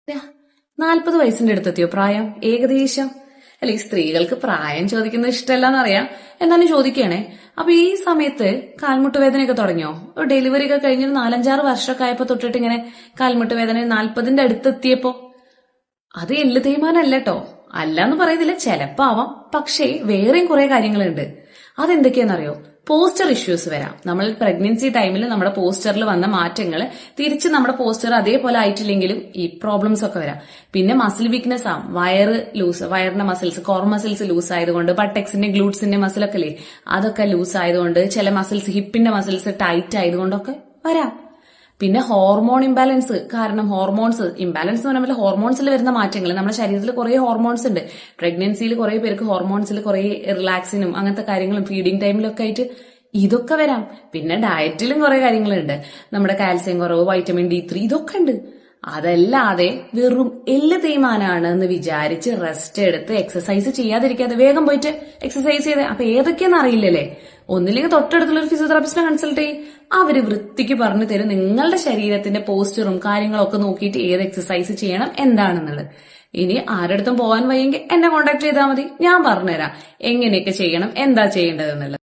40 വയസ്സിന്റെ അടുത്തെത്തിയോ പ്രായം ഏകദേശം? അല്ല, ഈ സ്ത്രീകൾക്ക് പ്രായം ചോദിക്കുന്നത് ഇഷ്ടമല്ലെന്നറിയാം, എന്നാലും ചോദിക്കണേ. അപ്പൊ ഈ സമയത്ത് കാൽമുട്ട് വേദനയൊക്കെ തുടങ്ങിയോ? ഡെലിവറി ഒക്കെ കഴിഞ്ഞൊരു 4-5 വർഷമൊക്കെ ആയപ്പോ തൊട്ടിട്ട് ഇങ്ങനെ കാൽമുട്ട് വേദന 40ന്റെ അടുത്തെത്തിയപ്പോ? അത് എള്ളു തേയ്മാനല്ലോ. അല്ലാന്ന് പറയുന്നില്ല, ചെലപ്പോ ആവാം. പക്ഷേ വേറെയും കുറെ കാര്യങ്ങളുണ്ട്. അതെന്തൊക്കെയാണെന്നറിയോ? പോസ്റ്റർ ഇഷ്യൂസ് വരാം. നമ്മൾ പ്രഗ്നൻസി ടൈമിൽ നമ്മുടെ പോസ്റ്ററിൽ വന്ന മാറ്റങ്ങൾ തിരിച്ച് നമ്മുടെ പോസ്റ്റർ അതേപോലെ ആയിട്ടില്ലെങ്കിലും ഈ പ്രോബ്ലംസ് ഒക്കെ വരാം. പിന്നെ മസിൽ വീക്ക്നെസ് ആവും. വയറിന്റെ മസിൽസ്, കോർ മസിൽസ് ലൂസ് ആയതുകൊണ്ട്, ബട്ടക്സിന്റെ ഗ്ലൂട്ട്സിന്റെ മസിലൊക്കെ ഇല്ലേ, അതൊക്കെ ലൂസ് ആയതുകൊണ്ട്, ചില മസിൽസ്, ഹിപ്പിന്റെ മസിൽസ് ടൈറ്റ് ആയതുകൊണ്ടൊക്കെ വരാം. പിന്നെ ഹോർമോൺ ഇംബാലൻസ് കാരണം, ഹോർമോൺസ് ഇംബാലൻസ് എന്ന് പറയുമ്പോൾ ഹോർമോൺസിൽ വരുന്ന മാറ്റങ്ങൾ. നമ്മുടെ ശരീരത്തിൽ കുറെ ഹോർമോൺസ് ഉണ്ട്. പ്രഗ്നൻസിയിൽ കുറെ പേർക്ക് ഹോർമോൺസിൽ കുറെ റിലാക്സിനും അങ്ങനത്തെ കാര്യങ്ങളും ഫീഡിംഗ് ടൈമിലൊക്കെ ആയിട്ട് ഇതൊക്കെ വരാം. പിന്നെ ഡയറ്റിലും കുറെ കാര്യങ്ങളുണ്ട്. നമ്മുടെ കാൽസ്യം കുറവ്, വൈറ്റമിൻ D3 ഇതൊക്കെ ഉണ്ട്. അതല്ലാതെ വെറും എല്ല് തേയ്മാനാണ് എന്ന് വിചാരിച്ച് റെസ്റ്റ് എടുത്ത് എക്സസൈസ് ചെയ്യാതിരിക്കാതെ വേഗം പോയിട്ട് എക്സസൈസ് ചെയ്ത് അപ്പൊ ഏതൊക്കെയാന്ന് അറിയില്ലല്ലേ. ഒന്നില്ലെങ്കിൽ തൊട്ടടുത്തുള്ള ഒരു ഫിസിയോതെറാപ്പിസ്റ്റിനെ കൺസൾട്ട് ചെയ്യും. അവര് വൃത്തിക്ക് പറഞ്ഞു തരും നിങ്ങളുടെ ശരീരത്തിന്റെ പോസ്റ്ററും കാര്യങ്ങളും ഒക്കെ നോക്കിയിട്ട് ഏത് എക്സസൈസ് ചെയ്യണം എന്താണെന്നുള്ളത്. ഇനി ആരടുത്തും പോകാൻ വയ്യെങ്കിൽ എന്നെ കോൺടാക്ട് ചെയ്താൽ മതി. ഞാൻ പറഞ്ഞുതരാം എങ്ങനെയൊക്കെ ചെയ്യണം, എന്താ ചെയ്യേണ്ടതെന്നുള്ളത്.